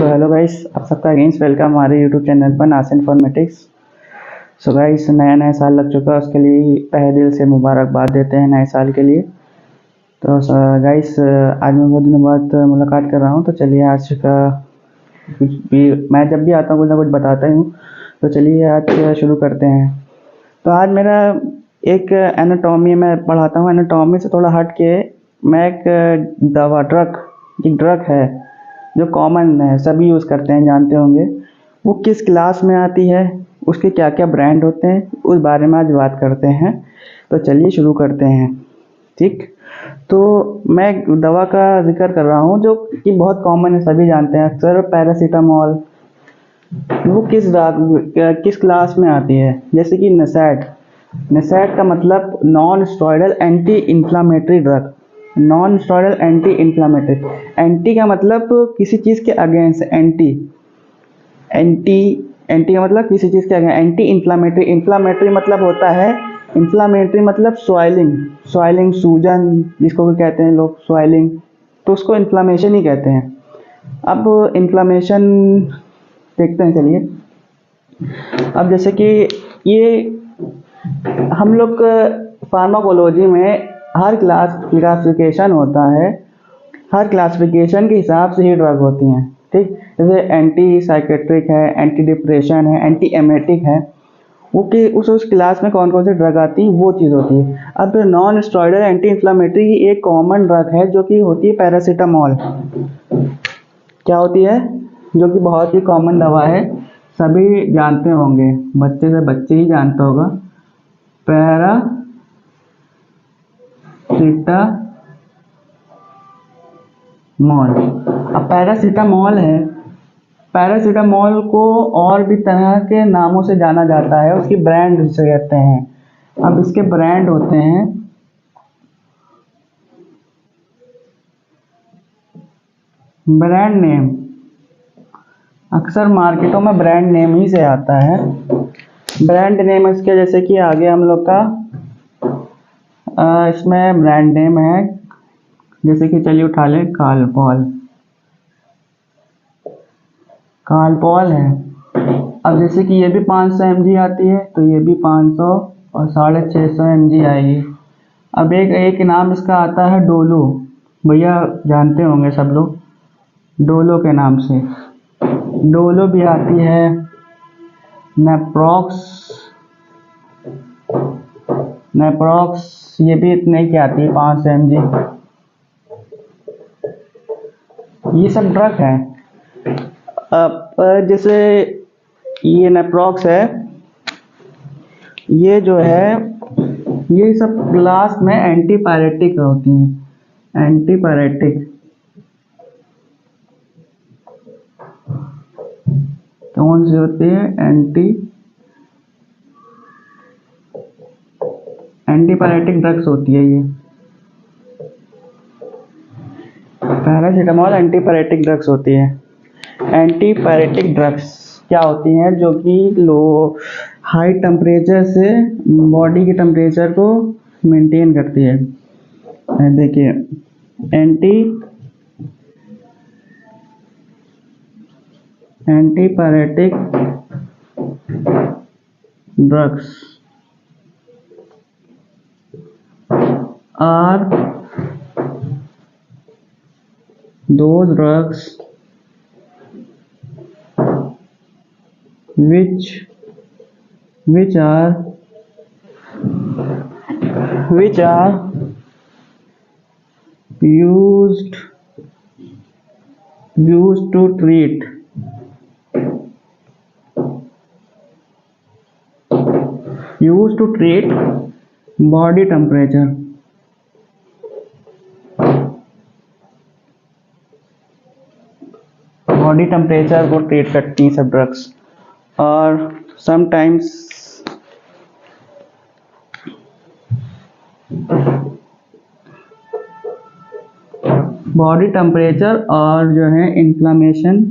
Hello guys, आप सबका against welcome हमारे यूट्यूब चैनल पर नास इन्फॉर्मेटिक्स। सो गाइस, नया साल लग चुका है, उसके लिए तहे दिल से मुबारकबाद देते हैं नए साल के लिए। तो गाइस, आज मैं बहुत दिनों बाद मुलाकात कर रहा हूँ। तो चलिए आज का कुछ भी, मैं जब भी आता हूँ कुछ ना कुछ बताता ही हूँ। तो चलिए आज शुरू करते हैं। तो आज मेरा एक एनाटॉमी मैं पढ़ाता हूँ। एनाटॉमी से थोड़ा हट के मैं एक दवा एक ड्रग है जो कॉमन है, सभी यूज़ करते हैं, जानते होंगे। वो किस क्लास में आती है, उसके क्या क्या ब्रांड होते हैं, उस बारे में आज बात करते हैं। तो चलिए शुरू करते हैं। ठीक, तो मैं एक दवा का जिक्र कर रहा हूँ जो कि बहुत कॉमन है, सभी जानते हैं। अक्सर पैरासीटामोल। वो किस क्लास में आती है? जैसे कि नसैड। नसैड का मतलब non steroidal anti inflammatory drug. Non steroidal anti inflammatory. Anti का मतलब किसी चीज़ के अगेंस्ट, एंटी एंटी एंटी का मतलब किसी चीज़ के अगेंस्ट। एंटी इन्फ्लामेटरी, इन्फ्लामेटरी मतलब होता है, इन्फ्लामेटरी मतलब स्वाइलिंग सूजन, जिसको कहते हैं लोग स्वाइलिंग, तो उसको इन्फ्लामेशन ही कहते हैं। अब इन्फ्लामेशन देखते हैं, चलिए। अब जैसे कि ये हम लोग फार्माकोलॉजी में हर क्लासिफिकेशन होता है, हर क्लासिफिकेशन के हिसाब से ही ड्रग होती हैं। ठीक, जैसे एंटी साइकेट्रिक है, एंटी डिप्रेशन है, एंटी एमेटिक है। वो कि उस क्लास में कौन कौन सी ड्रग आती है, वो चीज़ होती है। अब नॉन स्टेरॉयडल एंटी इन्फ्लामेटरी की एक कॉमन ड्रग है जो कि होती है पैरासीटामोल। क्या होती है? जो कि बहुत ही कॉमन दवा है, सभी जानते होंगे, बच्चे से बच्चे ही जानता होगा। पैरासीटामोल। अब पैरासीटामोल है, पैरासीटामोल को और भी तरह के नामों से जाना जाता है, उसकी ब्रांड जिसे कहते हैं। अब इसके ब्रांड होते हैं, ब्रांड नेम। अक्सर मार्केटों में ब्रांड नेम ही से आता है। ब्रांड नेम इसके जैसे कि आगे हम लोग का इसमें ब्रांड नेम है, जैसे कि चलिए उठा लें, कालपॉल है। अब जैसे कि ये भी 500 mg आती है, तो ये भी 500 और 650 mg आएगी। अब एक नाम इसका आता है डोलो, भैया जानते होंगे सब लोग, डोलो के नाम से। डोलो भी आती है। नेप्रॉक्स ये भी इतने की आती है, 500 mg। ये सब ड्रग है। अब जैसे ये नेप्रॉक्स है, ये जो है, ये सब क्लास में एंटीपायरेटिक होती हैं। एंटीपायरेटिक कौन सी होती है? एंटीपायरेटिक ड्रग्स होती है ये। पैरासीटामोल एंटीपायरेटिक ड्रग्स होती है। एंटीपायरेटिक ड्रग्स क्या होती हैं? जो कि हाई टेम्परेचर से बॉडी के टेम्परेचर को मेंटेन करती है। देखिए, antipyretic drugs are those drugs which are used to treat body temperature। Body temperature को ट्रीट करती हैं सब ड्रग्स। और समटाइम्स बॉडी टेम्परेचर और जो है इन्फ्लामेशन,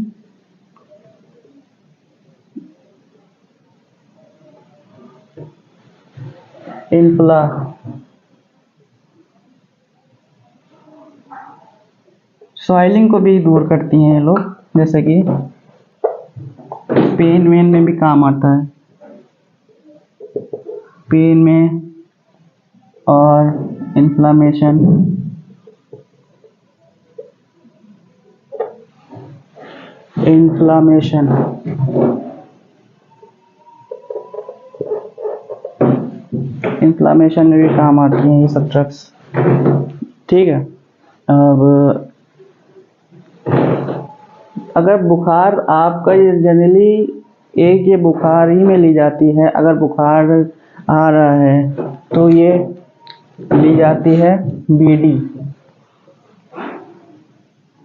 सॉइलिंग को भी दूर करती हैं ये लोग। जैसे कि पेन वेन में भी काम आता है, पेन में, और इन्फ्लामेशन, इन्फ्लामेशन इन्फ्लामेशन में भी काम आती हैं ये सब ड्रग्स। ठीक है। अब अगर बुखार आपका ये जनरली एक ये बुखार ही में ली जाती है, अगर बुखार आ रहा है तो ये ली जाती है बीडी।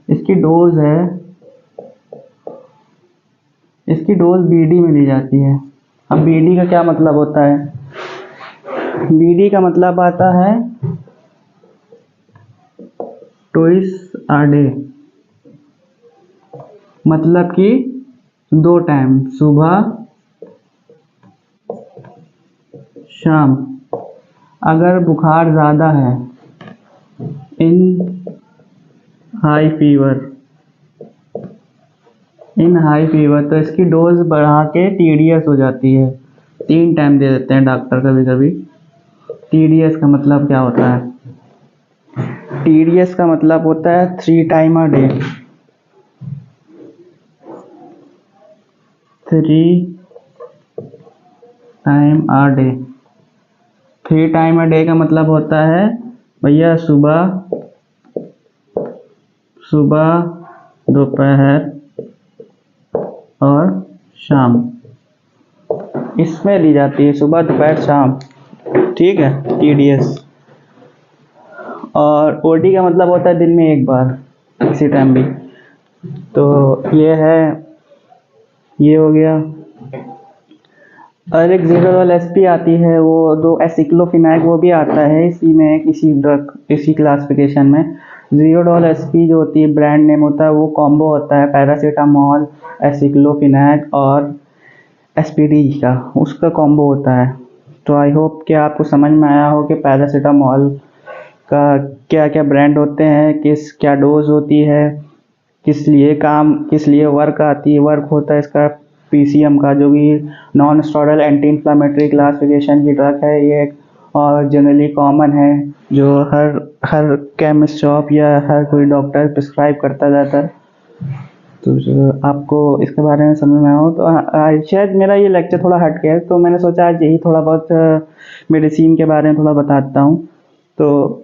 इसकी डोज है, इसकी डोज बीडी में ली जाती है। अब बीडी का क्या मतलब होता है? बीडी का मतलब आता है ट्वाइस अ डे, मतलब कि 2 टाइम, सुबह शाम। अगर बुखार ज़्यादा है, इन हाई फीवर, तो इसकी डोज बढ़ा के TDS हो जाती है। 3 टाइम दे देते हैं डॉक्टर कभी कभी। TDS का मतलब क्या होता है? TDS का मतलब होता है 3 time a day. 3 time a day. 3 time a day का मतलब होता है भैया सुबह, दोपहर और शाम। इसमें ली जाती है सुबह, दोपहर, शाम। ठीक है, TDS। और OD का मतलब होता है दिन में एक बार, किसी टाइम भी। तो ये हो गया। और एक ज़ीरोडोल SP आती है, वो 2 एसिक्लोफिनाक, वो भी आता है इसी में, इसी क्लासिफिकेशन में। ज़ीरोडोल SP जो होती है, ब्रांड नेम होता है, वो कॉम्बो होता है पैरासीटामोल, एसिक्लोफिनाक और SPD का, उसका कॉम्बो होता है। तो आई होप कि आपको समझ में आया हो कि पैरासीटामोल का क्या क्या ब्रांड होते हैं, क्या डोज होती है, किस लिए वर्क होता है इसका PCM का, जो कि non steroidal anti inflammatory classification की ड्रग है ये। और जनरली कॉमन है, जो हर केमिस्ट शॉप या हर कोई डॉक्टर प्रिस्क्राइब करता ज़्यादातर। तो जो आपको इसके बारे में समझ में आया हो तो शायद मेरा ये लेक्चर थोड़ा हट गया है, तो मैंने सोचा आज यही थोड़ा बहुत मेडिसिन के बारे में थोड़ा बताता हूँ। तो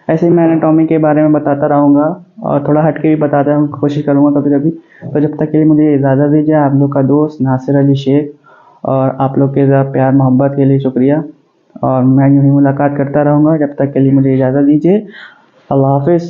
ऐसे ही मैं एनाटॉमी के बारे में बताता रहूँगा और थोड़ा हट के भी बताता हूँ, कोशिश करूँगा कभी कभी। तो जब तक के लिए मुझे इजाज़त दीजिए। आप लोग का दोस्त नासिर अली शेख, और आप लोग के प्यार मोहब्बत के लिए शुक्रिया। और मैं यूँ ही मुलाकात करता रहूँगा। जब तक के लिए मुझे इजाज़त दीजिए। अल्लाह हाफिज़।